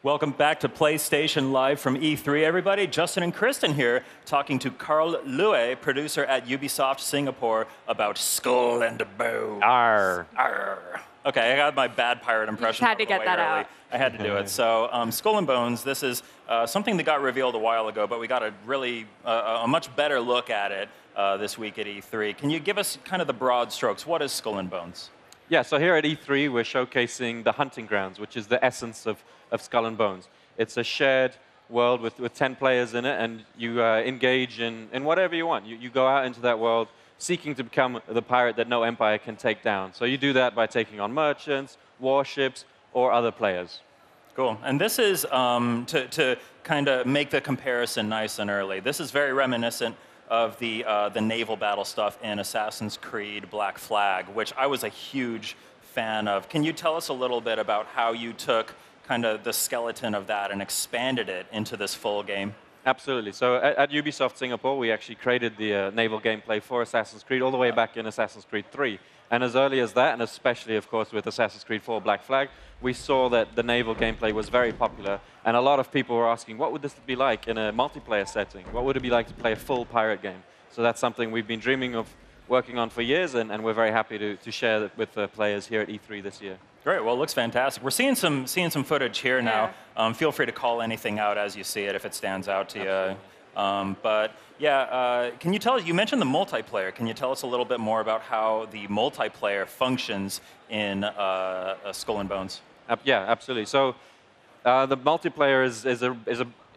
Welcome back to PlayStation Live from E3, everybody. Justin and Kristen here, talking to Carl Lue, producer at Ubisoft Singapore, about Skull and Bones. Arr. Arr. Okay, I got my bad pirate impression. You had to get that out. I had to do it. So, Skull and Bones, this is something that got revealed a while ago, but we got a really, a much better look at it this week at E3. Can you give us kind of the broad strokes? What is Skull and Bones? Yeah, so here at E3, we're showcasing the hunting grounds, which is the essence of Skull and Bones. It's a shared world with 10 players in it, and you engage in whatever you want. You go out into that world seeking to become the pirate that no empire can take down. So you do that by taking on merchants, warships, or other players. Cool. And this is, to kind of make the comparison nice and early, this is very reminiscent of the naval battle stuff in Assassin's Creed Black Flag, which I was a huge fan of. Can you tell us a little bit about how you took kind of the skeleton of that and expanded it into this full game? Absolutely. So at Ubisoft Singapore, we actually created the naval gameplay for Assassin's Creed all the way back in Assassin's Creed 3. And as early as that, and especially, of course, with Assassin's Creed 4 Black Flag, we saw that the naval gameplay was very popular. And a lot of people were asking, what would this be like in a multiplayer setting? What would it be like to play a full pirate game? So that's something we've been dreaming of working on for years, and we're very happy to share that with the players here at E3 this year. Great. Well, it looks fantastic. We're seeing some footage here now. Feel free to call anything out as you see it if it stands out to you. But yeah, can you tell us? You mentioned the multiplayer. Can you tell us a little bit more about how the multiplayer functions in Skull and Bones? Yeah, absolutely. So the multiplayer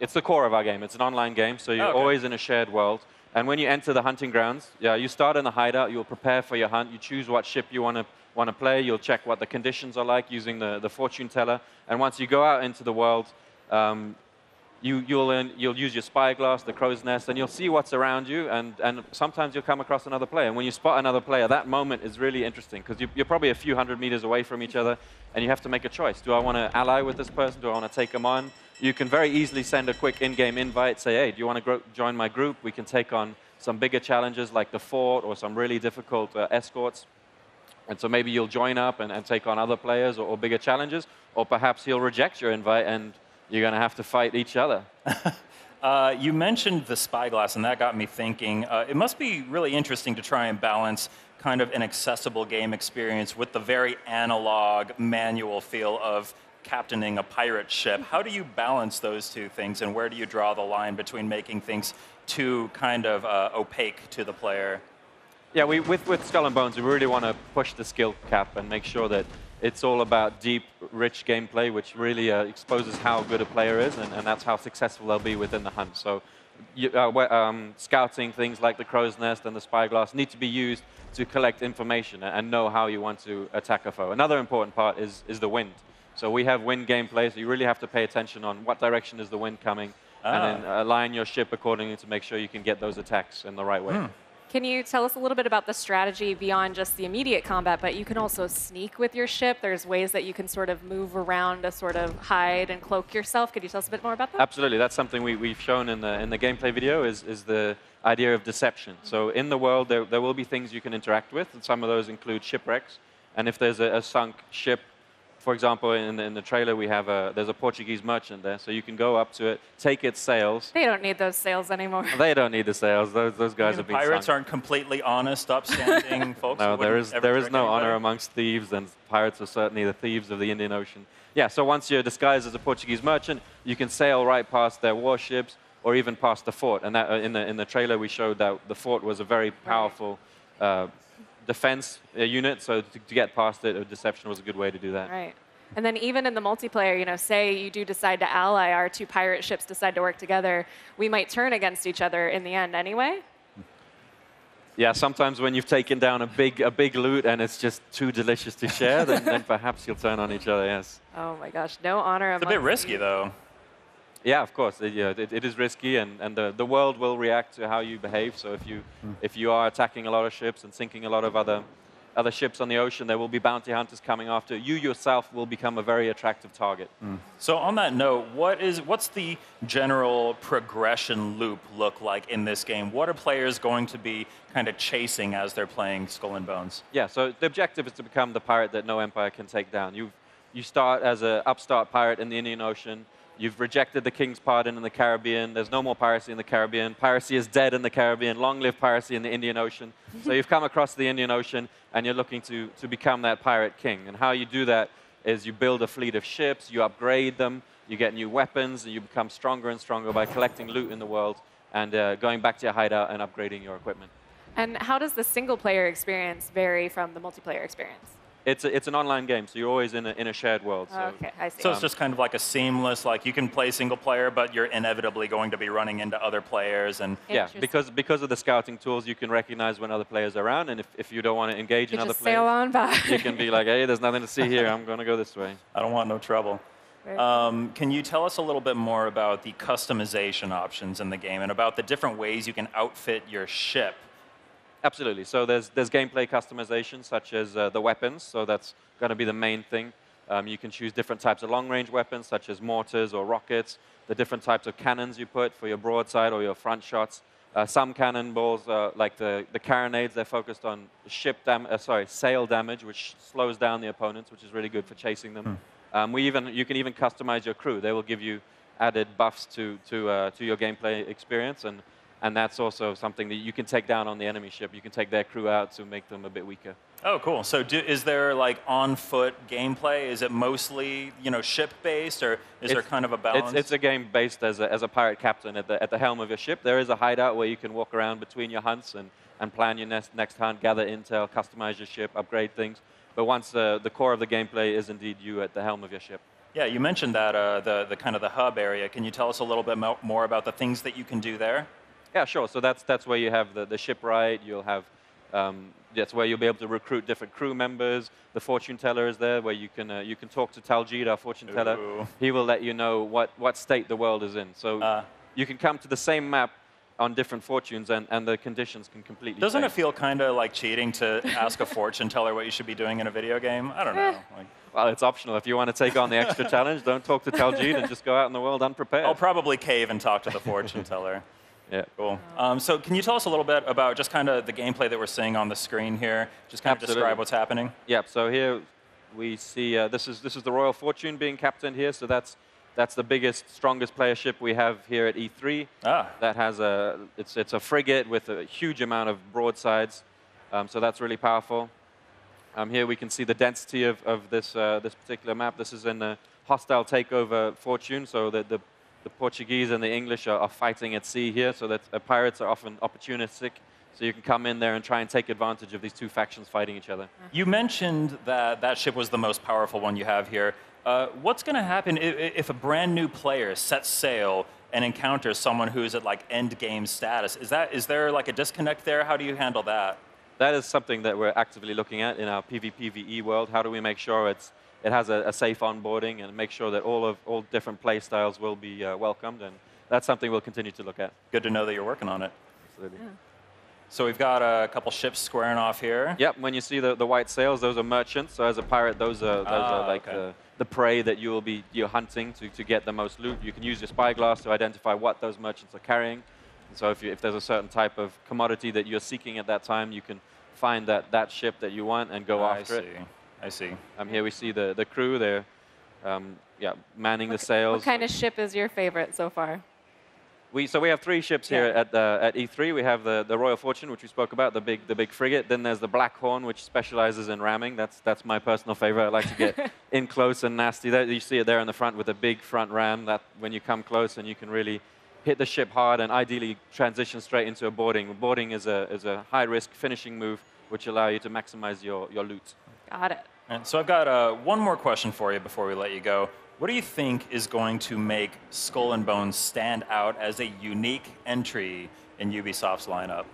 it's the core of our game. It's an online game, so you're always in a shared world. And when you enter the hunting grounds, you start in the hideout. You'll prepare for your hunt. You choose what ship you want to play. You'll check what the conditions are like using the fortune teller. And once you go out into the world, you'll use your spyglass, the crow's nest, and you'll see what's around you. And sometimes you'll come across another player. And when you spot another player, that moment is really interesting because you're probably a few hundred meters away from each other, and you have to make a choice. Do I want to ally with this person? Do I want to take them on? You can very easily send a quick in-game invite, say, hey, do you want to join my group? We can take on some bigger challenges like the fort or some really difficult escorts. And so maybe you'll join up and take on other players or bigger challenges, or perhaps he'll reject your invite and you're going to have to fight each other. You mentioned the spyglass, and that got me thinking. It must be really interesting to try and balance kind of an accessible game experience with the very analog manual feel of captaining a pirate ship. How do you balance those two things, and where do you draw the line between making things too kind of opaque to the player? Yeah, with Skull and Bones, we really want to push the skill cap and make sure that it's all about deep, rich gameplay, which really exposes how good a player is, and that's how successful they'll be within the hunt. So scouting things like the crow's nest and the spyglass need to be used to collect information and know how you want to attack a foe. Another important part is the wind. So we have wind gameplay, so you really have to pay attention on what direction is the wind coming, and then align your ship accordingly to make sure you can get those attacks in the right way. Can you tell us a little bit about the strategy beyond just the immediate combat, but you can also sneak with your ship? There's ways that you can sort of move around to sort of hide and cloak yourself. Could you tell us a bit more about that? Absolutely. That's something we've shown in the gameplay video is the idea of deception. So in the world, there will be things you can interact with, and some of those include shipwrecks. And if there's a sunk ship, for example, in the trailer, we have there's a Portuguese merchant there, so you can go up to it, take its sails. They don't need those sails anymore. They don't need the sails. Those guys have been Pirates sunk. aren't completely honest, upstanding folks. No, there is no honor amongst thieves, and pirates are certainly the thieves of the Indian Ocean. Yeah, so once you're disguised as a Portuguese merchant, you can sail right past their warships or even past the fort. And that, in the trailer, we showed that the fort was a very powerful defense unit, so to get past it, deception was a good way to do that. Right. And then even in the multiplayer, say you do decide to ally, our two pirate ships decide to work together, we might turn against each other in the end anyway? Yeah, sometimes when you've taken down a big loot and it's just too delicious to share, then perhaps you'll turn on each other, yes. Oh my gosh, no honor amongst It's a bit risky, though. Yeah, of course. It is risky, and the world will react to how you behave. So if you are attacking a lot of ships and sinking a lot of other ships on the ocean, there will be bounty hunters coming after. You yourself will become a very attractive target. So on that note, what's the general progression loop look like in this game? What are players going to be kind of chasing as they're playing Skull and Bones? Yeah, so the objective is to become the pirate that no empire can take down. you start as an upstart pirate in the Indian Ocean. You've rejected the king's pardon in the Caribbean. There's no more piracy in the Caribbean. Piracy is dead in the Caribbean. Long live piracy in the Indian Ocean. So you've come across the Indian Ocean, and you're looking to become that pirate king. And how you do that is you build a fleet of ships, you upgrade them, you get new weapons, and you become stronger and stronger by collecting loot in the world and going back to your hideout and upgrading your equipment. And how does the single-player experience vary from the multiplayer experience? It's an online game, so you're always in a shared world. So. Okay, I see. So it's just kind of like a seamless, like you can play single player, but you're inevitably going to be running into other players. And yeah, because of the scouting tools, you can recognize when other players are around, and if you don't want to engage in other players, sail on by. You can be like, hey, there's nothing to see here. I'm going to go this way. I don't want no trouble. Can you tell us a little bit more about the customization options in the game and about the different ways you can outfit your ship? Absolutely. So there's gameplay customization, such as the weapons. So that's going to be the main thing. You can choose different types of long-range weapons, such as mortars or rockets, the different types of cannons you put for your broadside or your front shots. Some cannonballs, like the carronades, they're focused on sail damage, which slows down the opponents, which is really good for chasing them. You can even customize your crew. They will give you added buffs to your gameplay experience, and that's also something that you can take down on the enemy ship. You can take their crew out to make them a bit weaker. Oh, cool. So is there like on-foot gameplay? Is it mostly ship-based, or is there kind of a balance? It's a game based as a pirate captain at the helm of your ship. There is a hideout where you can walk around between your hunts and plan your next hunt, gather intel, customize your ship, upgrade things. But once the core of the gameplay is indeed you at the helm of your ship. Yeah, you mentioned that the kind of the hub area. Can you tell us a little bit more about the things that you can do there? Yeah, sure. So that's where you have the shipwright. You'll have that's where you'll be able to recruit different crew members. The fortune teller is there, where you can talk to Taljid, our fortune teller. He will let you know what state the world is in. So you can come to the same map on different fortunes, and the conditions can completely Doesn't change. it feel kind of like cheating to ask a fortune teller what you should be doing in a video game? I don't know. Well, it's optional. If you want to take on the extra challenge, don't talk to Taljid and just go out in the world unprepared. I'll probably cave and talk to the fortune teller. Yeah. Cool. So can you tell us a little bit about just kind of the gameplay that we're seeing on the screen here? Just kind of describe what's happening. Yeah. So here we see this is the Royal Fortune being captained here. So that's the biggest, strongest player ship we have here at E3. That has it's a frigate with a huge amount of broadsides. So that's really powerful. Here we can see the density of this particular map. This is in the hostile takeover fortune. So the Portuguese and the English are fighting at sea here, so that pirates are often opportunistic. So you can come in there and try and take advantage of these two factions fighting each other. You mentioned that ship was the most powerful one you have here. What's going to happen if a brand new player sets sail and encounters someone who's at like end game status? Is there like a disconnect there? How do you handle that? That is something that we're actively looking at in our PvPvE world. How do we make sure it has a safe onboarding and make sure that all different play styles will be welcomed, and that's something we'll continue to look at. Good to know that you're working on it. Absolutely. Yeah. So we've got a couple ships squaring off here. Yep, when you see the white sails, those are merchants. So as a pirate, those are like okay. the prey that you're hunting to get the most loot. You can use your spyglass to identify what those merchants are carrying. And so if there's a certain type of commodity that you're seeking at that time, you can find that ship that you want and go after it. I see. Here we see the crew. They're manning the sails. What kind of ship is your favorite so far? So we have three ships here at E3. We have the Royal Fortune, which we spoke about, the big frigate. Then there's the Black Horn, which specializes in ramming. That's my personal favorite. I like to get in close and nasty. You see it there in the front with a big front ram. That when you come close and you can really hit the ship hard and ideally transition straight into a boarding. Boarding is a high-risk finishing move, which allow you to maximize your loot. Got it. And so I've got one more question for you before we let you go. What do you think is going to make Skull and Bones stand out as a unique entry in Ubisoft's lineup?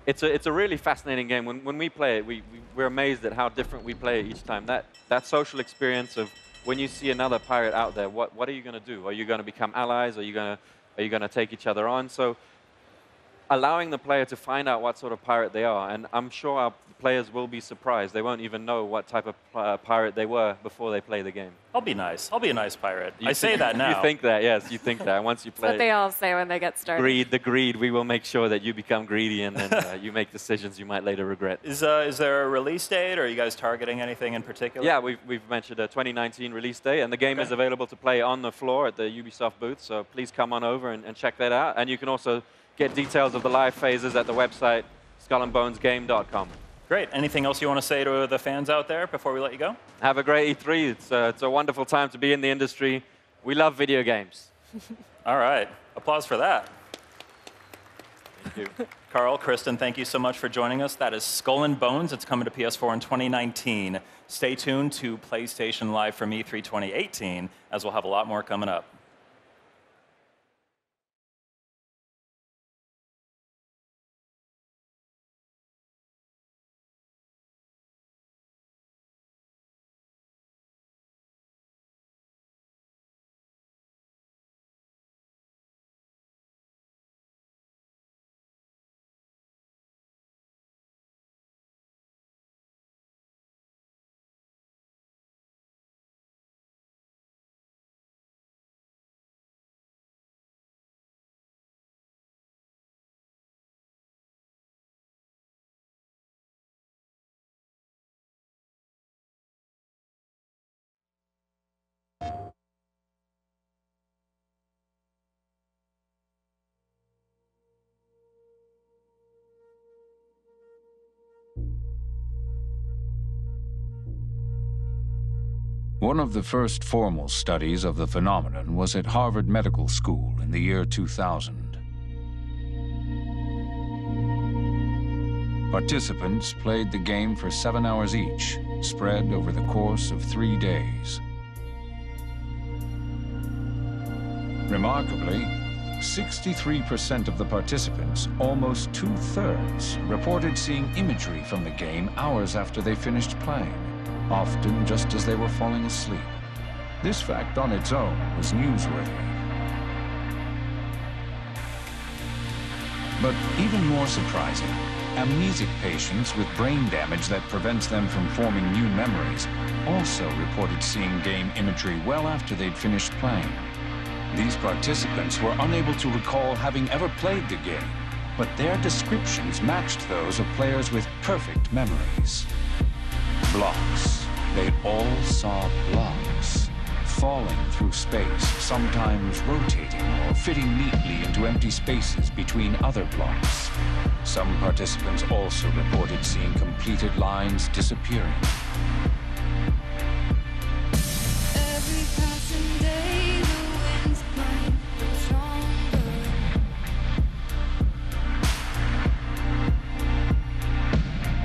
It's a really fascinating game. When we play it, we're amazed at how different we play it each time. That social experience of when you see another pirate out there, what are you going to do? Are you going to become allies? Are you going to take each other on? So allowing the player to find out what sort of pirate they are. And I'm sure our players will be surprised. They won't even know what type of pirate they were before they play the game. I'll be nice. I'll be a nice pirate. I say that now. You think that, yes, you think that. Once you play That's what they all say when they get started. the greed, we will make sure that you become greedy and then you make decisions you might later regret. Is there a release date, or are you guys targeting anything in particular? Yeah, we've mentioned a 2019 release date, and the game is available to play on the floor at the Ubisoft booth, so please come on over and check that out. And you can also get details of the live phases at the website, skullandbonesgame.com. Great. Anything else you want to say to the fans out there before we let you go? Have a great E3. It's a wonderful time to be in the industry. We love video games. All right. Applause for that. Thank you. Carl, Kristen, thank you so much for joining us. That is Skull and Bones. It's coming to PS4 in 2019. Stay tuned to PlayStation Live from E3 2018, as we'll have a lot more coming up. One of the first formal studies of the phenomenon was at Harvard Medical School in the year 2000. Participants played the game for 7 hours each, spread over the course of 3 days. Remarkably, 63% of the participants, almost 2/3, reported seeing imagery from the game hours after they finished playing, often just as they were falling asleep. This fact on its own was newsworthy. But even more surprising, amnesic patients with brain damage that prevents them from forming new memories also reported seeing game imagery well after they'd finished playing. These participants were unable to recall having ever played the game, but their descriptions matched those of players with perfect memories. Blocks. They all saw blocks, falling through space, sometimes rotating or fitting neatly into empty spaces between other blocks. Some participants also reported seeing completed lines disappearing. Every passing day, the winds climb stronger.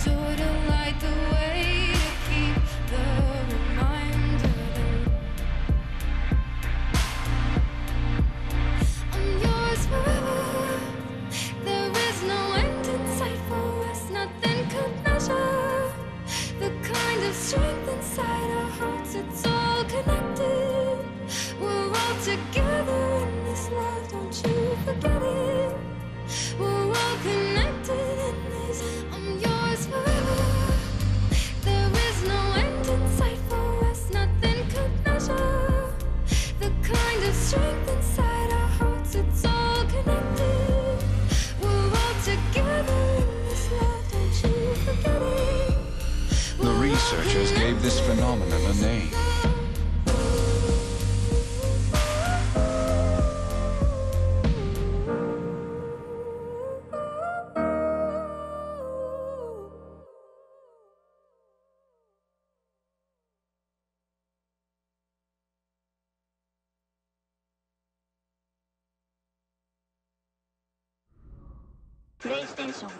Joy to light the way, to keep the reminder that I'm yours forever. There is no end in sight for us, nothing could measure the kind of strength inside our hearts. It's all connected. We're all together in this love, don't you forget it. We're all connected in this. I'm yours forever. There is no end in sight for us, nothing could measure the kind of strength inside our hearts. It's all connected. We're all together in this love, don't you forget it. The researchers gave this phenomenon a name. PlayStation.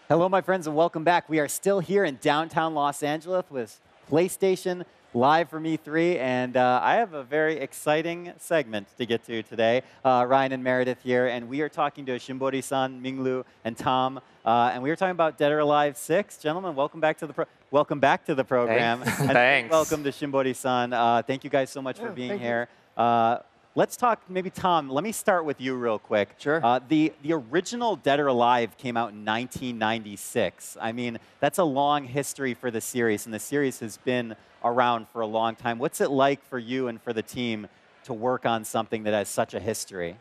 Hello, my friends, and welcome back. We are still here in downtown Los Angeles with PlayStation live from E3, and I have a very exciting segment to get to today. Ryan and Meredith here, and we are talking to Shimbori-san, Minglu, and Tom, and we are talking about Dead or Alive 6. Gentlemen, welcome back to the program. Thanks. And Thanks. welcome to Shimbori-san. Thank you guys so much for being here. Let's talk, maybe Tom, let me start with you real quick. Sure. The original Dead or Alive came out in 1996. I mean, that's a long history for the series, and the series has been around for a long time. What's it like for you and for the team to work on something that has such a history?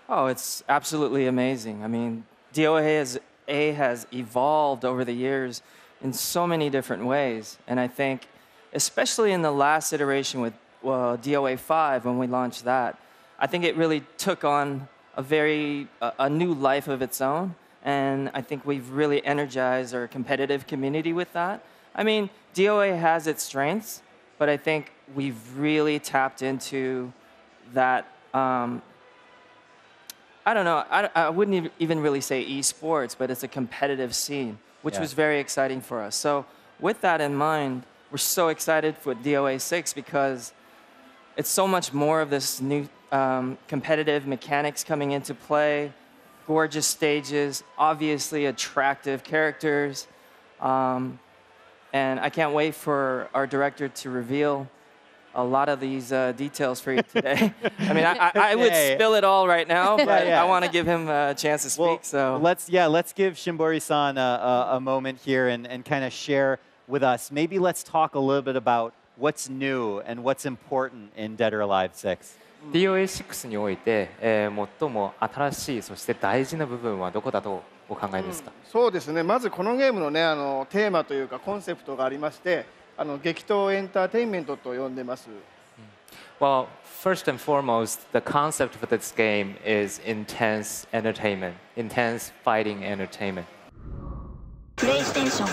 Oh, it's absolutely amazing. I mean, DOA has evolved over the years in so many different ways, and I think, especially in the last iteration with DOA 5, when we launched that, I think it really took on a new life of its own, and I think we've really energized our competitive community with that. I mean, DOA has its strengths, but I think we've really tapped into that. I don't know. I wouldn't even really say esports, but it's a competitive scene, which was very exciting for us. So with that in mind, we're so excited for DOA 6 because it's so much more of this new competitive mechanics coming into play, gorgeous stages, obviously attractive characters, and I can't wait for our director to reveal a lot of these details for you today. I mean, I would spill it all right now, but I want to give him a chance to speak. So let's give Shimbori-san a moment here and kind of share with us. Maybe let's talk a little bit about what's new and what's important in Dead or Alive 6. DOA6 において、最も新しいそして大事な部分はどこだとお考えですか？そうですね。まずこのゲームのね、テーマというかコンセプトがありまして、激闘エンターテインメントと呼んでます。Well, first and foremost, the concept for this game is intense entertainment, intense fighting entertainment. PlayStation